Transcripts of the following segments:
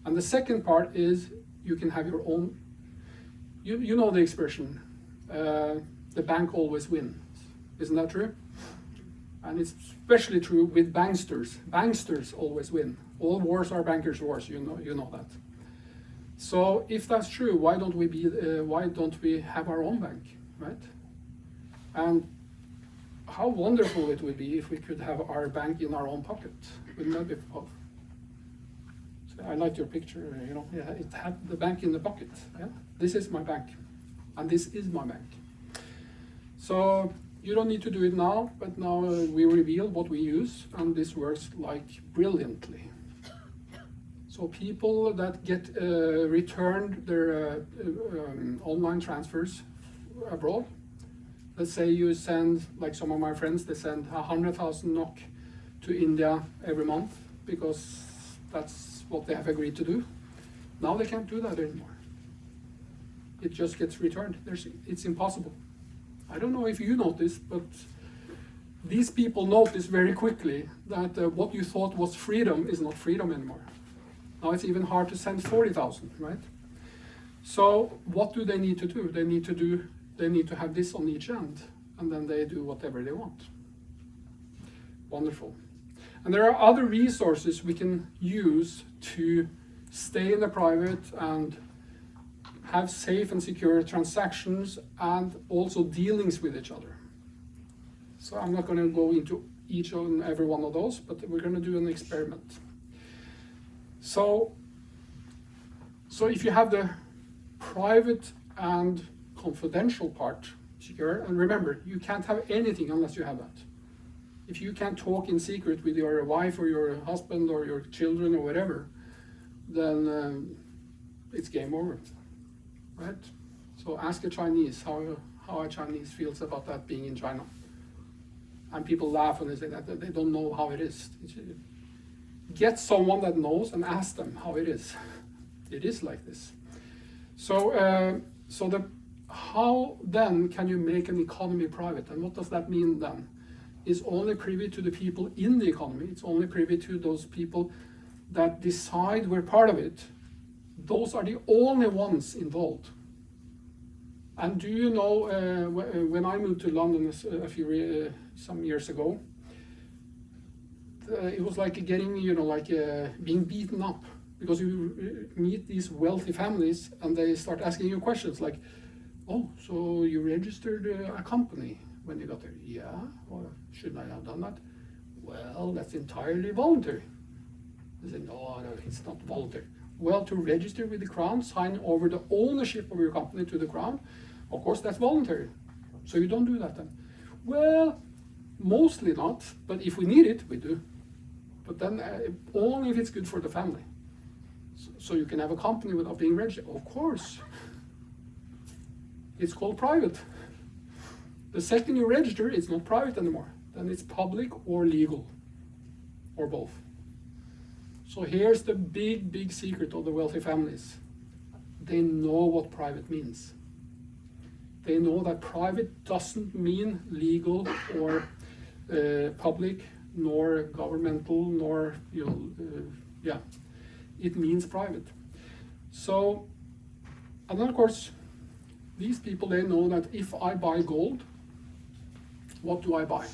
And the second part is you can have your own, you know the expression, the bank always wins. Isn't that true? And it's especially true with banksters. Banksters always win. All wars are bankers' wars. You know that. So if that's true, why don't we have our own bank, right? And how wonderful it would be if we could have our bank in our own pocket. Wouldn't that be fun? So I like your picture. Yeah, it had the bank in the pocket. Yeah, this is my bank, and this is my bank. So you don't need to do it now, but now we reveal what we use, and this works like brilliantly. So people that get returned their online transfers abroad, let's say you send, like some of my friends, they send 100,000 NOK to India every month because that's what they have agreed to do. Now they can't do that anymore. It just gets returned. It's impossible. I don't know if you noticed, but these people notice very quickly that what you thought was freedom is not freedom anymore. Now it's even hard to send 40,000, right? So what do they need to do? They need to have this on each end, and then they do whatever they want. Wonderful. And there are other resources we can use to stay in the private and have safe and secure transactions and also dealings with each other. So I'm not going to go into each and every one of those, but we're going to do an experiment. So if you have the private and confidential part secure, and remember, you can't have anything unless you have that. If you can't talk in secret with your wife or your husband or your children or whatever, then it's game over, right? So ask a Chinese how a Chinese feels about that being in China. And people laugh when they say that they don't know how it is. Get someone that knows and ask them how it is. It is like this. So how then can you make an economy private? And what does that mean then? It's only privy to the people in the economy. It's only privy to those people that decide we're part of it. Those are the only ones involved. And do you know, when I moved to London some years ago, it was like getting, being beaten up, because you meet these wealthy families and they start asking you questions like, oh, so you registered a company when you got there? Yeah, or shouldn't I have done that? Well, that's entirely voluntary. They say, no, it's not voluntary. Well, to register with the Crown, sign over the ownership of your company to the Crown, of course that's voluntary. So you don't do that then. Well, mostly not, but if we need it, we do. But then only if it's good for the family. So you can have a company without being registered. Of course. It's called private. The second you register, it's not private anymore. Then it's public or legal, or both. So here's the big secret of the wealthy families. They know what private means. They know that private doesn't mean legal or public, nor governmental, nor, it means private. So, and then of course, these people, they know that if I buy gold, what do I buy?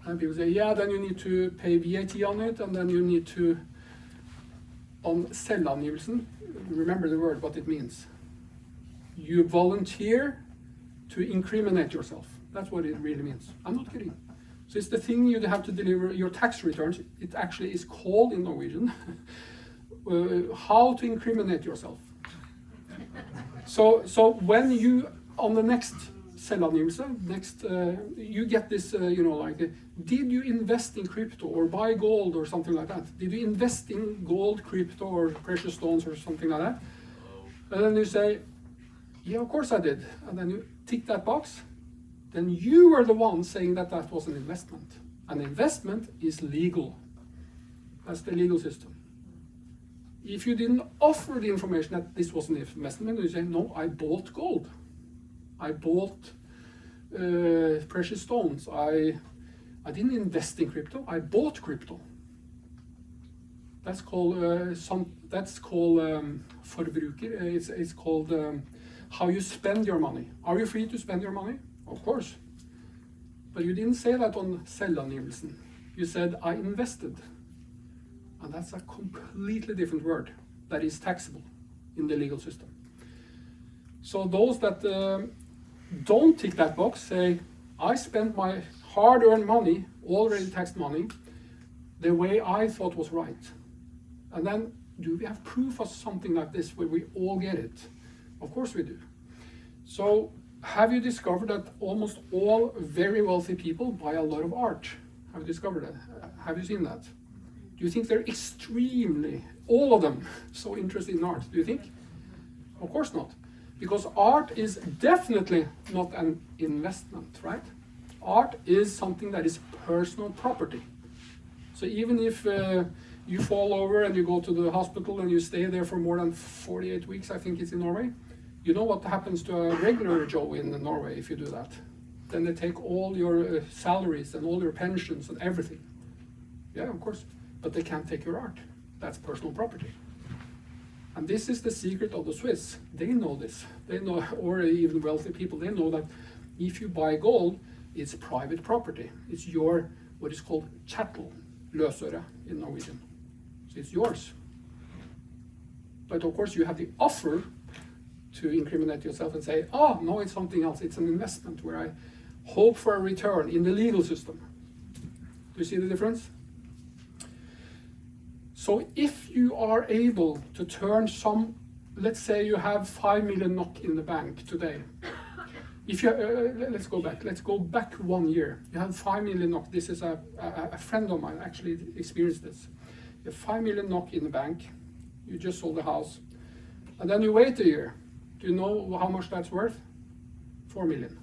And people say, yeah, then you need to pay VAT on it, and then you need to, on selvangivelsen, remember the word, what it means. You volunteer to incriminate yourself. That's what it really means. I'm not kidding. So it's the thing you have to deliver, your tax returns. It actually is called in Norwegian, how to incriminate yourself. So when you, on the next selvangivelse, you get this, did you invest in crypto or buy gold or something like that? Did you invest in gold, crypto, or precious stones or something like that? And then you say, yeah, of course I did. And then you tick that box. Then you were the one saying that that was an investment. An investment is legal. That's the legal system. If you didn't offer the information that this was an investment, you say, no, I bought gold. I bought precious stones. I didn't invest in crypto, I bought crypto. That's called forbruker. It's called how you spend your money. Are you free to spend your money? Of course. But you didn't say that on selvangivelsen. You said I invested. And that's a completely different word that is taxable in the legal system. So those that don't tick that box say, I spent my hard-earned money, already taxed money, the way I thought was right. And then, do we have proof of something like this where we all get it? Of course we do. So, have you discovered that almost all very wealthy people buy a lot of art? Have you discovered that? Have you seen that? Do you think they're extremely, all of them, so interested in art? Do you think? Of course not. Because art is definitely not an investment, right? Art is something that is personal property. So even if you fall over and you go to the hospital and you stay there for more than 48 weeks, I think it's in Norway, you know what happens to a regular Joe in Norway if you do that? Then they take all your salaries and all your pensions and everything. Yeah, of course. But they can't take your art. That's personal property. And this is the secret of the Swiss. They know this. They know, or even wealthy people, they know that if you buy gold, it's private property. It's your, what is called chattel, løsøre in Norwegian. So it's yours. But of course you have the offer to incriminate yourself and say, oh, no, it's something else. It's an investment where I hope for a return in the legal system. Do you see the difference? So if you are able to turn some, let's say you have 5 million NOK in the bank today. If you, let's go back 1 year. You have 5 million NOK. This is a friend of mine actually experienced this. You have 5 million NOK in the bank. You just sold the house. And then you wait a year. Do you know how much that's worth? 4 million.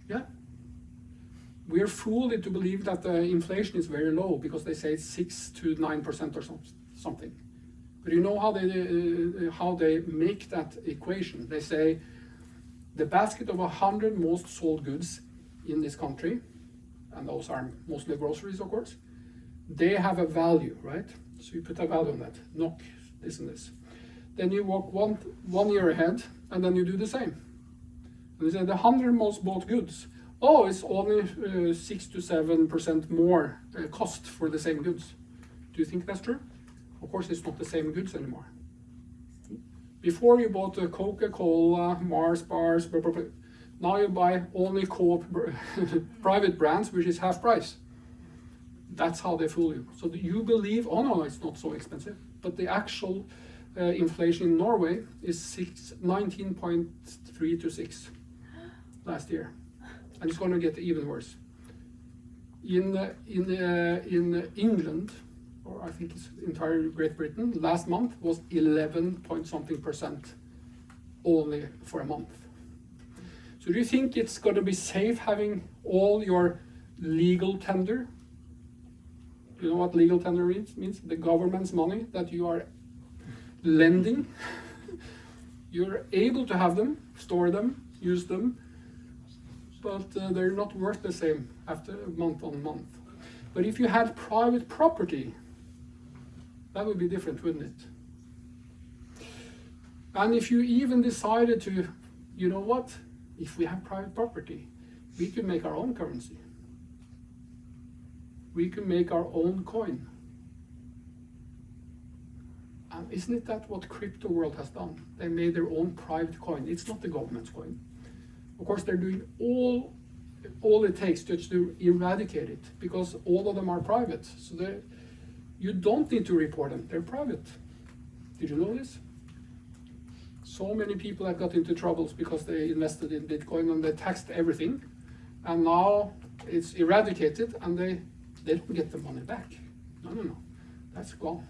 Yeah? We are fooled into believe that the inflation is very low because they say it's 6 to 9% or something. But you know how they make that equation? They say the basket of 100 most sold goods in this country, and those are mostly groceries, of course, they have a value, right? So you put a value on that, NOK, this and this. Then you walk one year ahead, and then you do the same. And they say the 100 most bought goods. Oh, it's only 6 to 7% more cost for the same goods. Do you think that's true? Of course, it's not the same goods anymore. Before you bought a Coca-Cola, Mars bars, blah, blah, blah. Now you buy only Coop private brands, which is half price. That's how they fool you. So you believe, oh no, it's not so expensive. But the actual inflation in Norway is 19.3 to 6 last year. And it's going to get even worse. In England, or I think it's entire Great Britain, last month was 11 point something % only for a month. So do you think it's going to be safe having all your legal tender? Do you know what legal tender means? The government's money that you are lending. You're able to have them, store them, use them, but they're not worth the same after month on month. But if you had private property, that would be different, wouldn't it? And if you even decided to, you know what, if we have private property, we could make our own currency. We can make our own coin. And isn't it that what crypto world has done? They made their own private coin. It's not the government's coin. Of course, they're doing all it takes just to eradicate it, because all of them are private. So you don't need to report them. They're private. Did you know this? So many people have got into troubles because they invested in Bitcoin and they taxed everything. And now it's eradicated and they don't get the money back. No. That's gone.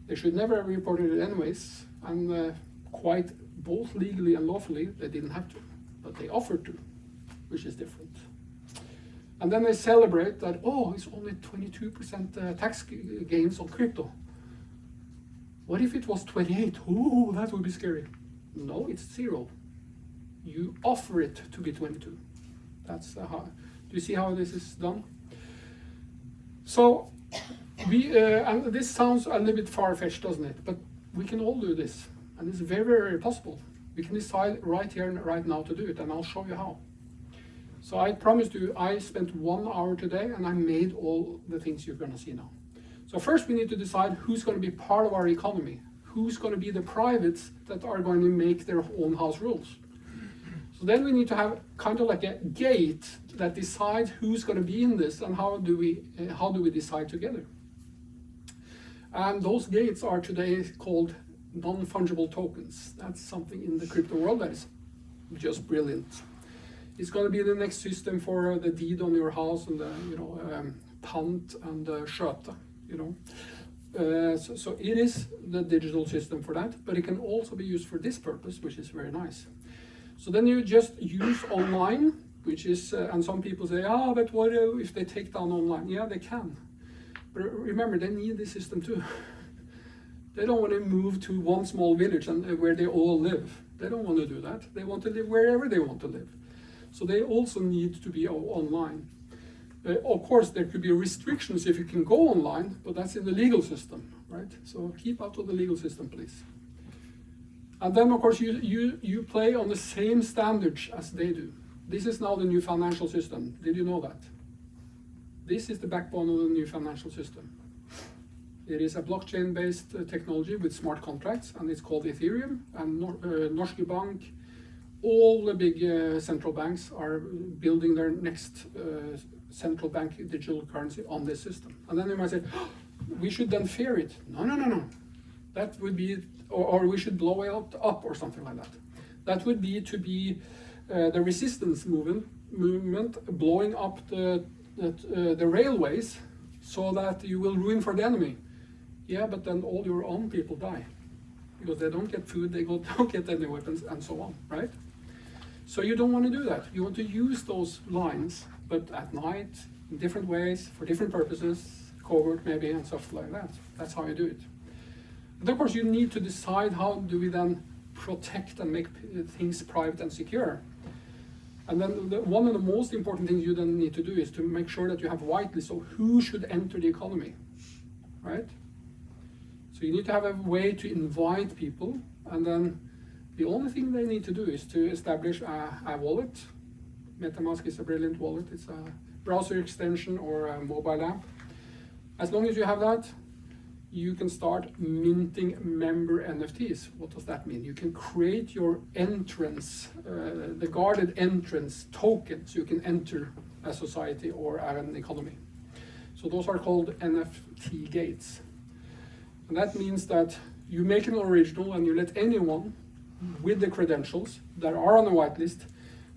They should never have reported it anyways. And quite both legally and lawfully, they didn't have to. But they offered to, which is different. And then they celebrate that, oh, it's only 22% tax gains on crypto. What if it was 28? Oh, that would be scary. No, it's 0. You offer it to be 22. That's how. Do you see how this is done? So and this sounds a little bit far-fetched, doesn't it? But we can all do this, and it's very, very possible. We can decide right here and right now to do it, and I'll show you how. So I promised you, I spent 1 hour today, and I made all the things you're going to see now. So first we need to decide who's going to be part of our economy. Who's going to be the privates that are going to make their own house rules. So then we need to have kind of like a gate that decides who's going to be in this, and how do we decide together. And those gates are today called non-fungible tokens. That's something in the crypto world that is just brilliant. It's going to be the next system for the deed on your house and the pant and the sköte, So it is the digital system for that, but it can also be used for this purpose, which is very nice. So then you just use online, which is, and some people say, but what if they take down online? Yeah, they can. But remember, they need this system too. They don't want to move to one small village and where they all live. They don't want to do that. They want to live wherever they want to live. So they also need to be online. Of course, there could be restrictions if you can go online, but that's in the legal system, right? So keep out of the legal system, please. And then, of course, you play on the same standards as they do. This is now the new financial system. Did you know that? This is the backbone of the new financial system. It is a blockchain-based technology with smart contracts, and it's called Ethereum. And Norske Bank, all the big central banks are building their next central bank digital currency on this system. And then you might say, we should then fear it. No. That would be, or we should blow it up or something like that. That would be to be the resistance movement blowing up the railways so that you will ruin for the enemy. Yeah, but then all your own people die because they don't get food, they don't get any weapons, and so on, right? So you don't want to do that. You want to use those lines, but at night, in different ways, for different purposes, covert maybe, and stuff like that. That's how you do it. But of course, you need to decide how do we then protect and make things private and secure. And then one of the most important things you then need to do is to make sure that you have whitelists of who should enter the economy, right? So you need to have a way to invite people, and then the only thing they need to do is to establish a wallet. MetaMask is a brilliant wallet. It's a browser extension or a mobile app. As long as you have that, you can start minting member NFTs. What does that mean? You can create your entrance, the guarded entrance token, so you can enter a society or an economy. So those are called NFT gates. And that means that you make an original and you let anyone with the credentials that are on a whitelist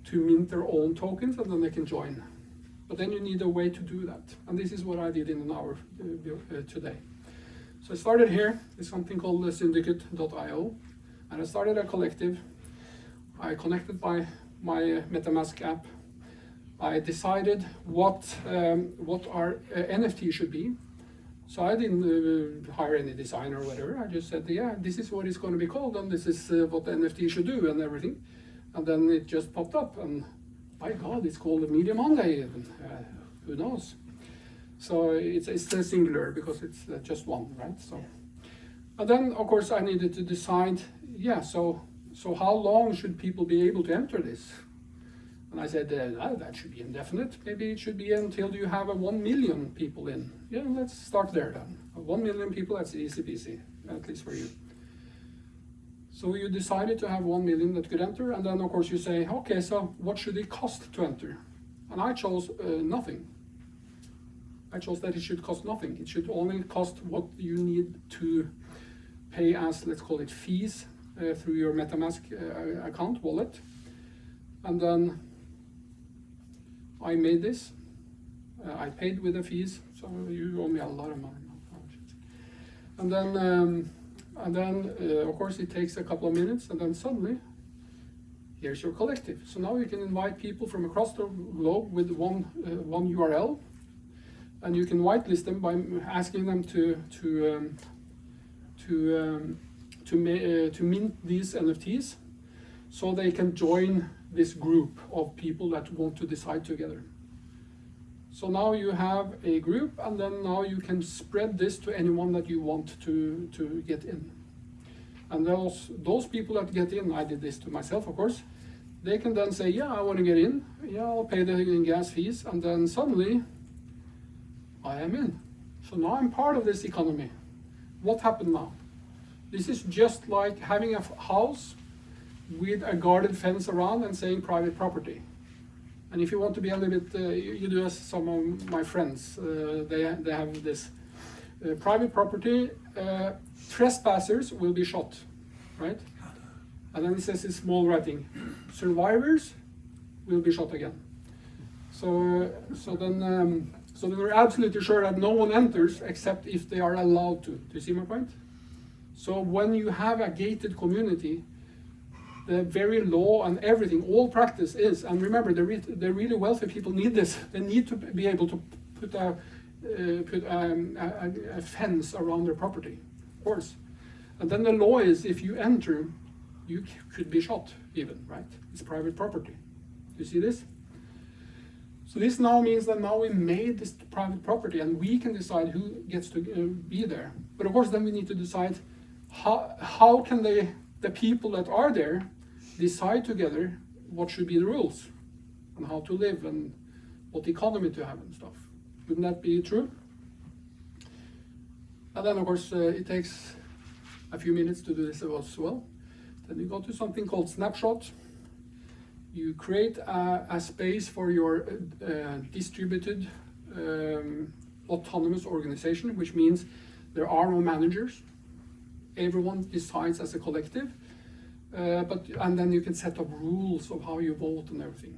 to mint their own tokens, and then they can join. But then you need a way to do that. And this is what I did in an hour today. So I started here with something called syndicate.io, and I started a collective. I connected my MetaMask app. I decided what our NFT should be. So I didn't hire any designer or whatever. I just said, yeah, this is what it's going to be called, and this is what the NFT should do and everything. And then it just popped up, and by God, it's called Media Monday. And, who knows? So it's a singular because it's just one, right? So, and then of course I needed to decide, yeah, so how long should people be able to enter this? And I said, that should be indefinite. Maybe it should be until you have 1 million people in. Yeah, let's start there then. 1 million people, that's easy peasy, at least for you. So you decided to have 1 million that could enter, and then of course you say, okay, so what should it cost to enter? And I chose nothing. I chose that it should cost nothing. It should only cost what you need to pay as, let's call it, fees through your MetaMask account wallet. And then I made this. I paid with the fees, so you owe me a lot of money. And then, of course, it takes a couple of minutes, and then suddenly, here's your collective. So now you can invite people from across the globe with one URL. And you can whitelist them by asking them to mint these NFTs, so they can join this group of people that want to decide together. So now you have a group, and then now you can spread this to anyone that you want to get in. And those people that get in, I did this to myself, of course, they can then say, yeah, I want to get in, yeah, I'll pay the gas fees, and then suddenly I am in. So now I'm part of this economy. What happened now? This is just like having a house with a guarded fence around and saying private property. And if you want to be a little bit, you do as some of my friends, they have this private property, trespassers will be shot, right? And then it says in small writing, survivors will be shot again. So then we're absolutely sure that no one enters except if they are allowed to. Do you see my point? So when you have a gated community, the very law and everything, all practice is, and remember, the really wealthy people need this. They need to be able to put a fence around their property, of course. And then the law is, if you enter, you could be shot even, right? It's private property. Do you see this? So this now means that now we made this private property, and we can decide who gets to be there. But of course, then we need to decide how can the people that are there decide together what should be the rules and how to live and what economy to have and stuff. Wouldn't that be true? And then of course it takes a few minutes to do this as well. Then you go to something called snapshot. You create a space for your distributed autonomous organization, which means there are no managers. Everyone decides as a collective, and then you can set up rules of how you vote and everything.